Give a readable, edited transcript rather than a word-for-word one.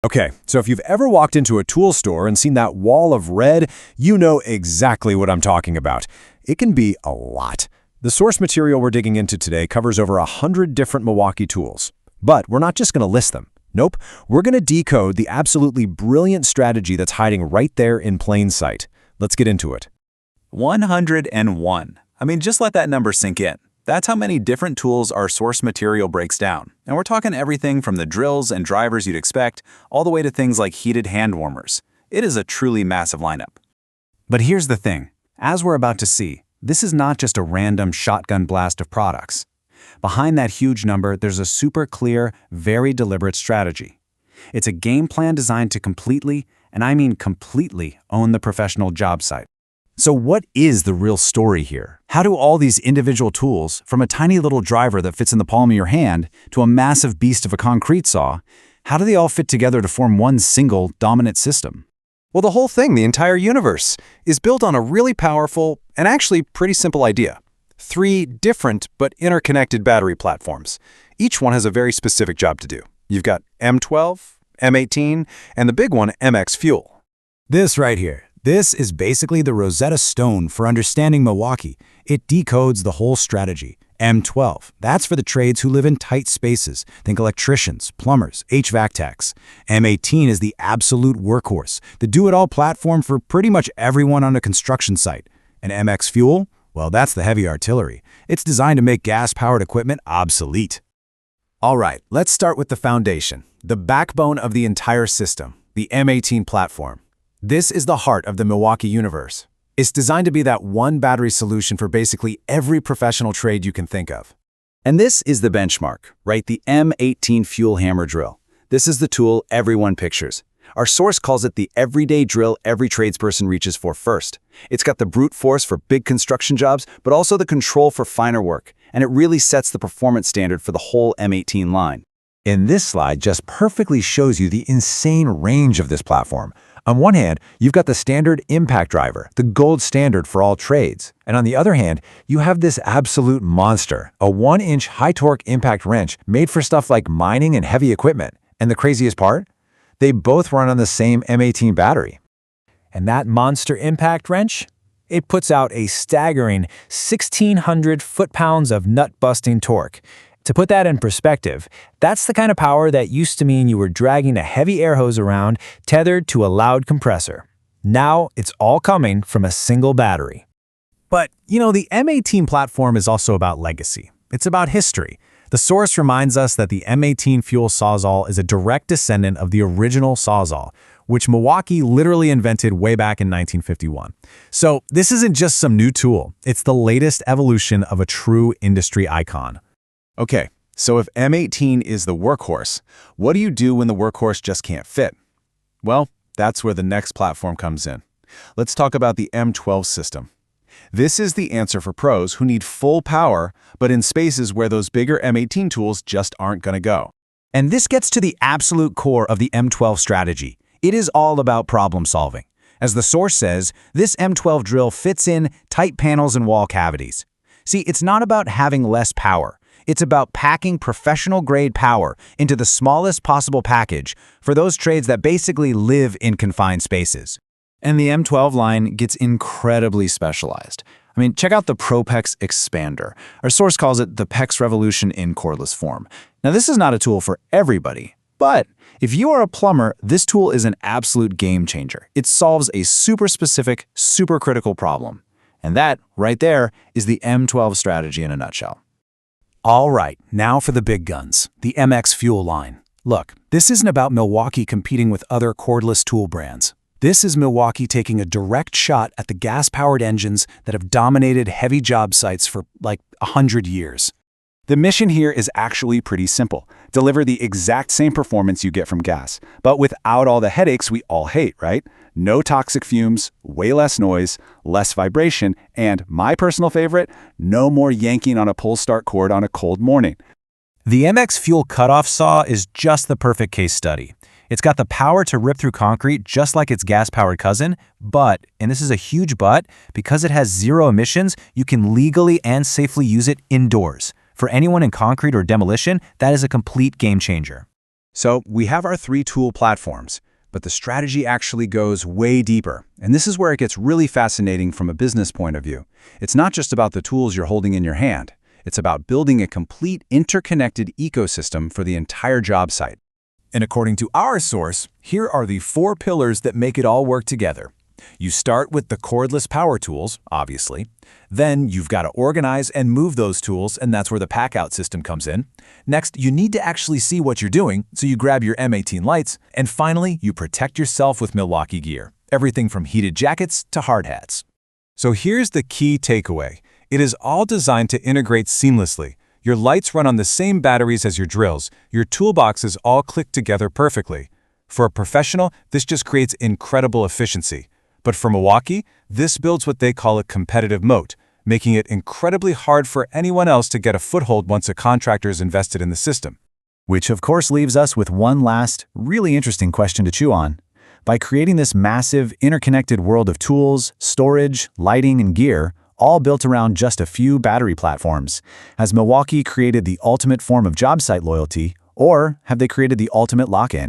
Okay, so if you've ever walked into a tool store and seen that wall of red, you know exactly what I'm talking about. It can be a lot. The source material we're digging into today covers over 100 different Milwaukee tools. But we're not just going to list them. Nope, we're going to decode the absolutely brilliant strategy that's hiding right there in plain sight. Let's get into it. 101. I mean, just let that number sink in. That's how many different tools our source material breaks down. And we're talking everything from the drills and drivers you'd expect, all the way to things like heated hand warmers. It is a truly massive lineup. But here's the thing. As we're about to see, this is not just a random shotgun blast of products. Behind that huge number, there's a super clear, very deliberate strategy. It's a game plan designed to completely, and I mean completely, own the professional job site. So what is the real story here? How do all these individual tools, from a tiny little driver that fits in the palm of your hand to a massive beast of a concrete saw, how do they all fit together to form one single dominant system? Well, the whole thing, the entire universe, is built on a really powerful and actually pretty simple idea. 3 different but interconnected battery platforms. Each one has a very specific job to do. You've got M12, M18, and the big one, MX Fuel. This right here. This is basically the Rosetta Stone for understanding Milwaukee. It decodes the whole strategy. M12, that's for the trades who live in tight spaces. Think electricians, plumbers, HVAC techs. M18 is the absolute workhorse, the do-it-all platform for pretty much everyone on a construction site. And MX Fuel? Well, that's the heavy artillery. It's designed to make gas-powered equipment obsolete. All right, let's start with the foundation, the backbone of the entire system, the M18 platform. This is the heart of the Milwaukee universe. It's designed to be that one battery solution for basically every professional trade you can think of. And this is the benchmark, right? The M18 fuel hammer drill. This is the tool everyone pictures. Our source calls it the everyday drill every tradesperson reaches for first. It's got the brute force for big construction jobs, but also the control for finer work, and it really sets the performance standard for the whole M18 line. And this slide just perfectly shows you the insane range of this platform. On one hand, you've got the standard impact driver, the gold standard for all trades. And on the other hand, you have this absolute monster, a 1-inch high-torque impact wrench made for stuff like mining and heavy equipment. And the craziest part? They both run on the same M18 battery. And that monster impact wrench? It puts out a staggering 1,600 foot-pounds of nut-busting torque. To put that in perspective, that's the kind of power that used to mean you were dragging a heavy air hose around tethered to a loud compressor. Now it's all coming from a single battery. But, the M18 platform is also about legacy. It's about history. The source reminds us that the M18 fuel Sawzall is a direct descendant of the original Sawzall, which Milwaukee literally invented way back in 1951. So this isn't just some new tool. It's the latest evolution of a true industry icon. Okay, so if M18 is the workhorse, what do you do when the workhorse just can't fit? Well, that's where the next platform comes in. Let's talk about the M12 system. This is the answer for pros who need full power, but in spaces where those bigger M18 tools just aren't going to go. And this gets to the absolute core of the M12 strategy. It is all about problem solving. As the source says, this M12 drill fits in tight panels and wall cavities. See, it's not about having less power. It's about packing professional-grade power into the smallest possible package for those trades that basically live in confined spaces. And the M12 line gets incredibly specialized. I mean, check out the ProPEX Expander. Our source calls it the PEX Revolution in cordless form. Now, this is not a tool for everybody, but if you are a plumber, this tool is an absolute game changer. It solves a super specific, super critical problem. And that, right there, is the M12 strategy in a nutshell. All right, now for the big guns, the MX Fuel line. Look, this isn't about Milwaukee competing with other cordless tool brands. This is Milwaukee taking a direct shot at the gas-powered engines that have dominated heavy job sites for like 100 years. The mission here is actually pretty simple. Deliver the exact same performance you get from gas, but without all the headaches we all hate, right? No toxic fumes, way less noise, less vibration, and my personal favorite, no more yanking on a pull-start cord on a cold morning. The MX Fuel cutoff saw is just the perfect case study. It's got the power to rip through concrete just like its gas-powered cousin, but, and this is a huge but, because it has zero emissions, you can legally and safely use it indoors. For anyone in concrete or demolition, that is a complete game changer. So we have our 3 tool platforms, but the strategy actually goes way deeper. And this is where it gets really fascinating from a business point of view. It's not just about the tools you're holding in your hand. It's about building a complete interconnected ecosystem for the entire job site. And according to our source, here are the 4 pillars that make it all work together. You start with the cordless power tools, obviously. Then you've got to organize and move those tools, and that's where the pack-out system comes in. Next, you need to actually see what you're doing, so you grab your M18 lights. And finally, you protect yourself with Milwaukee gear, everything from heated jackets to hard hats. So here's the key takeaway. It is all designed to integrate seamlessly. Your lights run on the same batteries as your drills. Your toolboxes all click together perfectly. For a professional, this just creates incredible efficiency. But for Milwaukee, this builds what they call a competitive moat, making it incredibly hard for anyone else to get a foothold once a contractor is invested in the system. Which of course leaves us with one last, really interesting question to chew on. By creating this massive, interconnected world of tools, storage, lighting, and gear, all built around just a few battery platforms, has Milwaukee created the ultimate form of job site loyalty, or have they created the ultimate lock-in?